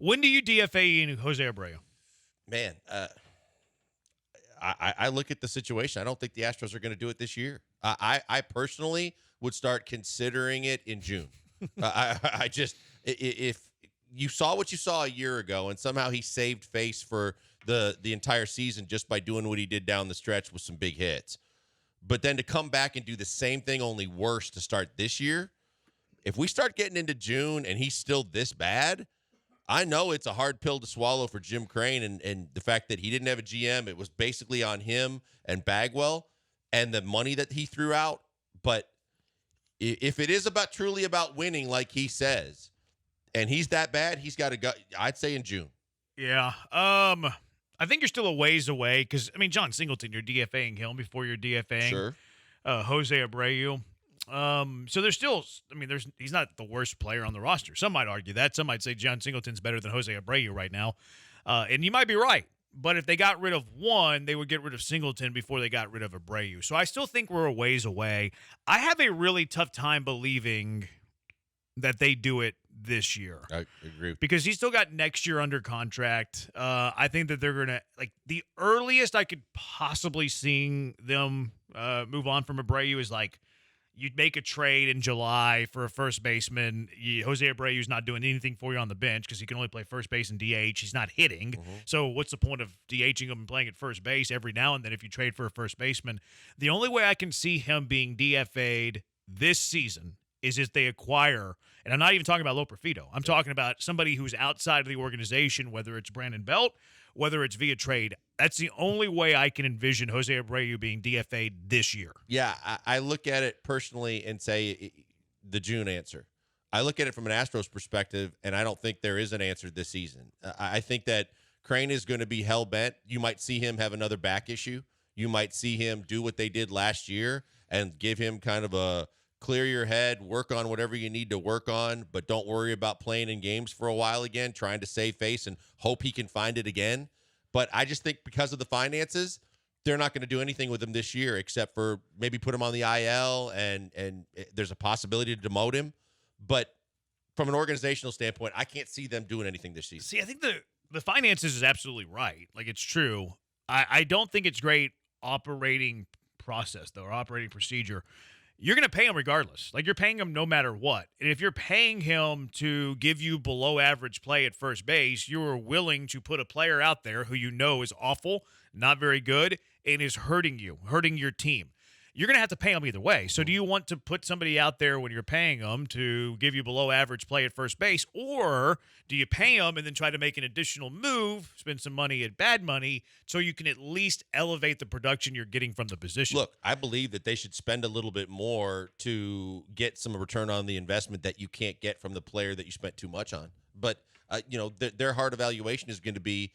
When do you DFA Jose Abreu? Man, I look at the situation. I don't think the Astros are going to do it this year. I personally would start considering it in June. I just, if you saw what you saw a year ago and somehow he saved face for the entire season just by doing what he did down the stretch with some big hits. But then to come back and do the same thing, only worse to start this year, if we start getting into June and he's still this bad, I know it's a hard pill to swallow for Jim Crane and the fact that he didn't have a GM. It was basically on him and Bagwell and the money that he threw out. But if it is truly about winning, like he says, and he's that bad, he's got to go. I'd say in June. Yeah. I think you're still a ways away because, John Singleton, you're DFAing him before you're DFAing Jose Abreu. So there's still, he's not the worst player on the roster. Some might argue that. Some might say John Singleton's better than Jose Abreu right now. And you might be right. But if they got rid of one, they would get rid of Singleton before they got rid of Abreu. So I still think we're a ways away. I have a really tough time believing that they do it this year. I agree. Because he's still got next year under contract. I think that they're going to, the earliest I could possibly see them move on from Abreu is you'd make a trade in July for a first baseman. Jose Abreu's not doing anything for you on the bench because he can only play first base and DH. He's not hitting. Mm-hmm. So what's the point of DHing him and playing at first base every now and then if you trade for a first baseman? The only way I can see him being DFA'd this season is if they acquire, and I'm not even talking about Loperfido. I'm talking about somebody who's outside of the organization, whether it's Brandon Belt, whether it's via trade. That's the only way I can envision Jose Abreu being DFA'd this year. Yeah, I look at it personally and say the June answer. I look at it from an Astros perspective, and I don't think there is an answer this season. I think that Crane is going to be hell-bent. You might see him have another back issue. You might see him do what they did last year and give him kind of a clear your head, work on whatever you need to work on, but don't worry about playing in games for a while again, trying to save face and hope he can find it again. But I just think because of the finances, they're not going to do anything with him this year except for maybe put him on the IL and there's a possibility to demote him. But from an organizational standpoint, I can't see them doing anything this season. See, I think the finances is absolutely right. It's true. I don't think it's great operating process, though, or operating procedure. You're going to pay him regardless. You're paying him no matter what. And if you're paying him to give you below average play at first base, you are willing to put a player out there who you know is awful, not very good, and is hurting you, hurting your team. You're going to have to pay him either way. So do you want to put somebody out there when you're paying them to give you below average play at first base, or do you pay them and then try to make an additional move, spend some money at bad money, so you can at least elevate the production you're getting from the position? Look, I believe that they should spend a little bit more to get some return on the investment that you can't get from the player that you spent too much on. But, their hard evaluation is going to be,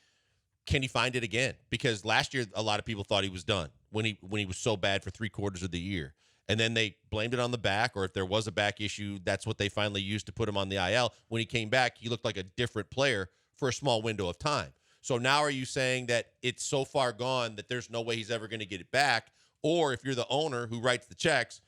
can he find it again? Because last year, a lot of people thought he was done when he was so bad for 3/4 of the year. And then they blamed it on the back, or if there was a back issue, that's what they finally used to put him on the IL. When he came back, he looked like a different player for a small window of time. So now are you saying that it's so far gone that there's no way he's ever going to get it back? Or if you're the owner who writes the checks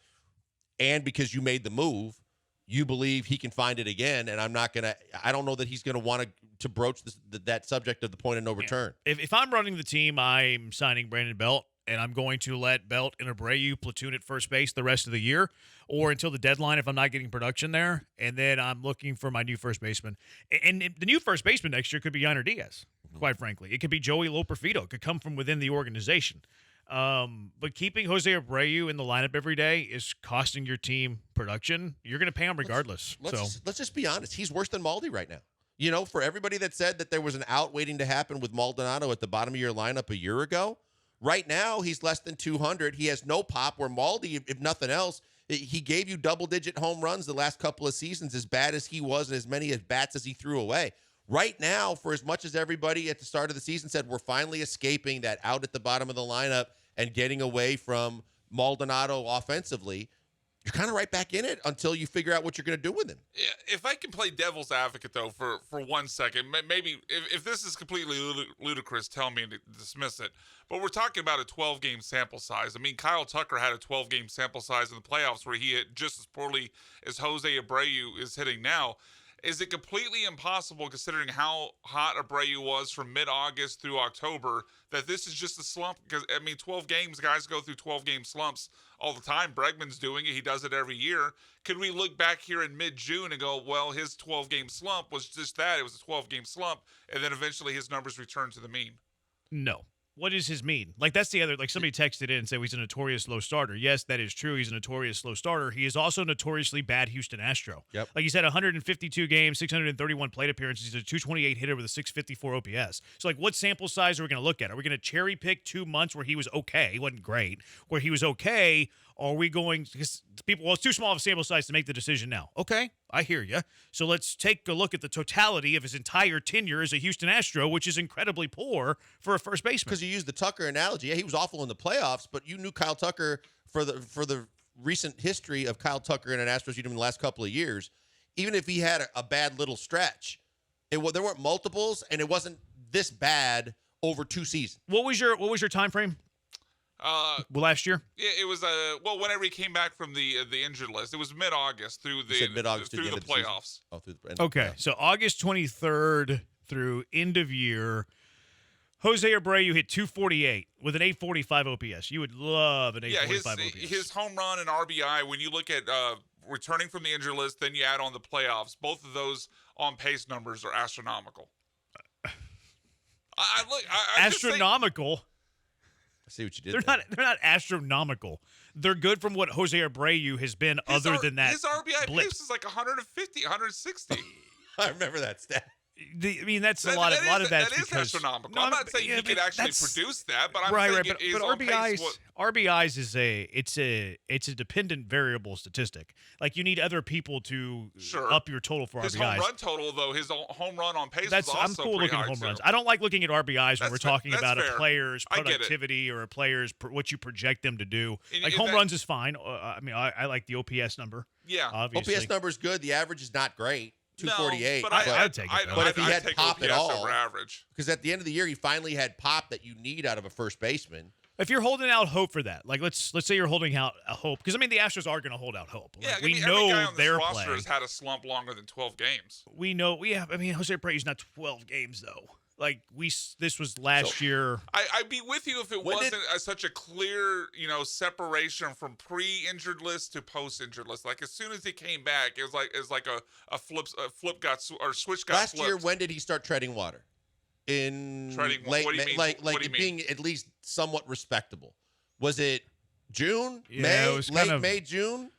and because you made the move, you believe he can find it again, and I don't know that he's going to want to broach that subject of the point of no return. If I'm running the team, I'm signing Brandon Belt, and I'm going to let Belt and Abreu platoon at first base the rest of the year or until the deadline if I'm not getting production there, and then I'm looking for my new first baseman. And the new first baseman next year could be Yainer Diaz, quite frankly. It could be Joey Loperfido. It could come from within the organization. But keeping Jose Abreu in the lineup every day is costing your team production. You're going to pay him regardless. Let's just be honest. He's worse than Maldi right now. For everybody that said that there was an out waiting to happen with Maldonado at the bottom of your lineup a year ago, right now he's less than 200. He has no pop, where Maldi, if nothing else, he gave you double-digit home runs the last couple of seasons, as bad as he was and as many at-bats as he threw away. Right now, for as much as everybody at the start of the season said we're finally escaping that out at the bottom of the lineup and getting away from Maldonado offensively, you're kind of right back in it until you figure out what you're going to do with him. Yeah, if I can play devil's advocate, though, for 1 second, maybe if this is completely ludicrous, tell me to dismiss it. But we're talking about a 12-game sample size. Kyle Tucker had a 12-game sample size in the playoffs where he hit just as poorly as Jose Abreu is hitting now. Is it completely impossible, considering how hot Abreu was from mid-August through October, that this is just a slump? Because, 12 games, guys go through 12-game slumps all the time. Bregman's doing it. He does it every year. Could we look back here in mid-June and go, well, his 12-game slump was just that. It was a 12-game slump, and then eventually his numbers return to the mean? No. What does his mean? Like, that's the other, like, somebody texted in and said he's a notorious slow starter. Yes, that is true. He's a notorious slow starter. He is also a notoriously bad Houston Astro. Yep. Like, he's had 152 games, 631 plate appearances. He's a 228 hitter with a 654 OPS. So, like, what sample size are we going to look at? Are we going to cherry pick 2 months where he was okay? He wasn't great. Where he was okay, or are we going, because people, well, it's too small of a sample size to make the decision now. Okay, I hear you. So let's take a look at the totality of his entire tenure as a Houston Astro, which is incredibly poor for a first baseman. Because you used the Tucker analogy. Yeah, he was awful in the playoffs, but you knew Kyle Tucker for the recent history of Kyle Tucker and an Astros unit in the last couple of years. Even if he had a bad little stretch, there weren't multiples, and it wasn't this bad over 2 seasons. What was your time frame? Last year? It was whenever he came back from the injured list. It was mid-August through the playoffs. Through the Okay, so August 23rd through end of year, Jose Abreu hit 248 with an 845 OPS. You would love an 845 OPS. His home run and RBI, when you look at returning from the injured list, then you add on the playoffs, both of those on-pace numbers are astronomical. Astronomical? I see what you did. They're not astronomical. They're good from what Jose Abreu has been other than that. His RBI blip. pace is like 150, 160. I remember that stat. That's a lot of that's that is because astronomical. I'm not saying he could actually produce that, but I'm saying it is but on RBIs pace. RBIs is it's a dependent variable statistic. Like, you need other people to up your total for his RBIs. His home run total, though, his home run on pace was also I'm cool looking at home too. runs. I don't like looking at RBIs when we're talking about fair. a player's productivity or a player's what you project them to do. Like, home runs is fine. I like the OPS number. Yeah, obviously. OPS number is good. The average is not great. 248. No, but I'd take it. But if he had pop OPS at all, over average, because at the end of the year he finally had pop that you need out of a first baseman. If you're holding out hope for that, like let's say you're holding out a hope, because the Astros are going to hold out hope. Yeah, we know every guy on their this roster play. has had a slump longer than 12 games. We know we have. Jose Abreu's not 12 games though. Like this was last year. I'd be with you if it wasn't such a clear, separation from pre-injured list to post-injured list. Like, as soon as he came back, it was like a switch got flipped. Last year, when did he start treading water? In treading late what do you mean? like what do you being mean? at least somewhat respectable. Was it June, Yeah, May, it was May, June?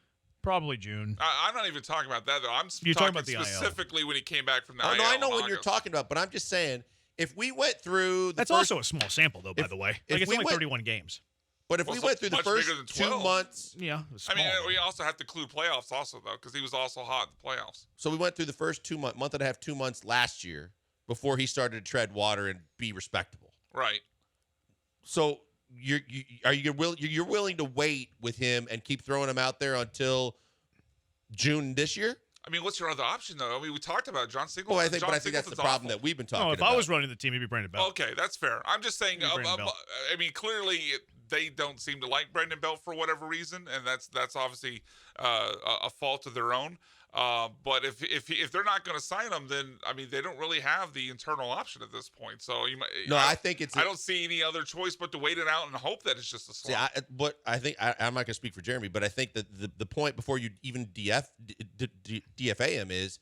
Probably June. I'm not even talking about that though. You're talking about the specifically when he came back from the Oh IL. no, I know in what you're August. talking about, but I'm just saying. If we went through That's also a small sample, though, by the way. Like, it's only 31 games. But if we went through the first 2 months. Yeah. We also have to include playoffs also, though, because he was also hot in the playoffs. So we went through the first month and a half, 2 months last year before he started to tread water and be respectable. Right. So you're willing to wait with him and keep throwing him out there until June this year? What's your other option, though? We talked about John Singleton. Well, I think that's the problem that we've been talking about. If I was running the team, it'd be Brandon Belt. Okay, that's fair. I'm just saying. Clearly they don't seem to like Brandon Belt for whatever reason, and that's obviously a fault of their own. But if they're not going to sign him, then they don't really have the internal option at this point. So I think it's. I don't see any other choice but to wait it out and hope that it's just a slump. I think I'm not going to speak for Jeremy, but I think that the point before you even DFA him is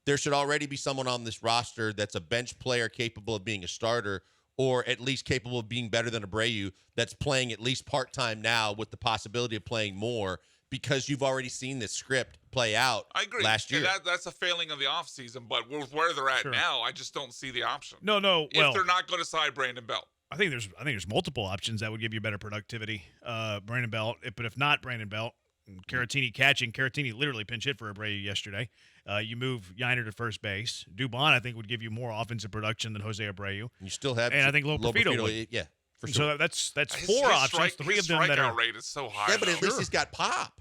there should already be someone on this roster that's a bench player capable of being a starter, or at least capable of being better than Abreu, that's playing at least part-time now with the possibility of playing more, because you've already seen this script play out. I agree. Last year. That's a failing of the offseason, but with where they're at now, I just don't see the option. No. If they're not going to sign Brandon Belt. I think there's multiple options that would give you better productivity. Brandon Belt, but if not Brandon Belt, Caratini catching. Caratini literally pinch hit for Abreu yesterday. You move Yiner to first base. Dubon, I think, would give you more offensive production than Jose Abreu. You still have, and I think Loperfido would. Yeah, for sure. So that's four options. Three of them that are. His strikeout rate is so high. Yeah, but at least he's got pop.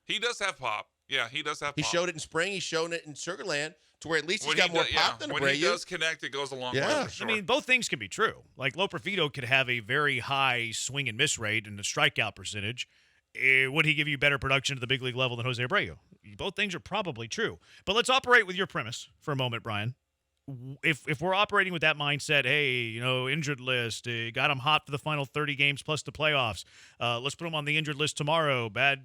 He does have pop. Yeah, he does have pop. He showed it in spring. He's shown it in Sugarland, to where at least he's got more pop than Abreu. When he does connect, it goes a long way. For sure. Both things can be true. Like, Loperfido could have a very high swing and miss rate and a strikeout percentage, would he give you better production at the big league level than Jose Abreu? Both things are probably true. But let's operate with your premise for a moment, Brian. If we're operating with that mindset, hey, injured list, got him hot for the final 30 games plus the playoffs. Let's put him on the injured list tomorrow. Bad,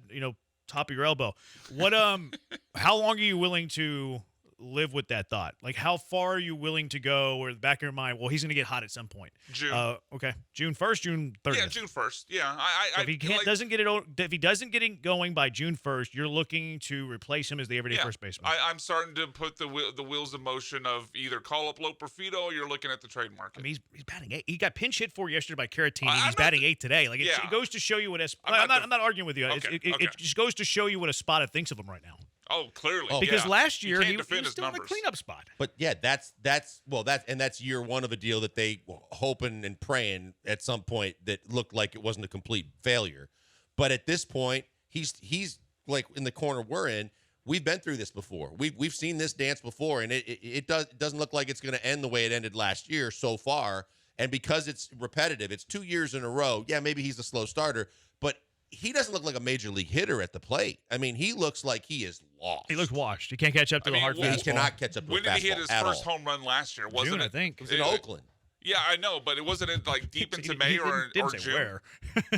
top of your elbow. What? How long are you willing to live with that thought? Like, how far are you willing to go? Or the back of your mind, well, he's going to get hot at some point. June. Okay, June 1st, June 30th. Yeah, June 1st. Yeah, So if he doesn't get it going by June 1st, you're looking to replace him as the everyday first baseman. I'm starting to put the wheels in motion of either call up Lope or Fido, or you're looking at the trade market. I mean, he's batting 8. He got pinch hit for yesterday by Caratini. He's batting 8 today. Like, it goes to show you what I'm not arguing with you. Okay, it just goes to show you what Espada thinks of him right now. Oh, clearly. Because last year he was his still in the numbers. cleanup spot. But yeah, that's year one of a deal that they were hoping and praying at some point that looked like it wasn't a complete failure. But at this point, he's like in the corner we're in. We've been through this before. We've seen this dance before, and it doesn't look like it's going to end the way it ended last year so far. And because it's repetitive, it's 2 years in a row. Yeah, maybe he's a slow starter, but he doesn't look like a major league hitter at the plate. I mean, he looks like he is lost. He looks washed. He can't catch up to the hard fastball. He cannot catch up to When the did he hit fastball his at first all. home run last year? Wasn't June, it? I think. It was in Oakland. Yeah, I know, but it wasn't in deep into He May or didn't say June. where.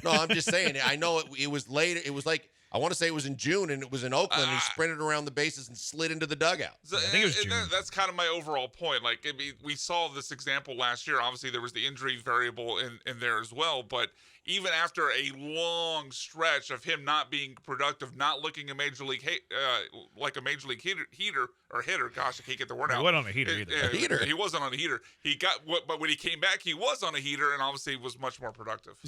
No, I'm just saying. I know it was later. It was like, I want to say it was in June, and it was in Oakland. And he sprinted around the bases and slid into the dugout. So, I think it was June. That's kind of my overall point. Like, we saw this example last year. Obviously, there was the injury variable in there as well. But even after a long stretch of him not being productive, not looking a major league like a major league hitter. Gosh, I can't get the word out. He wasn't on a heater either. A heater. He wasn't on a heater. But when he came back, he was on a heater, and obviously was much more productive.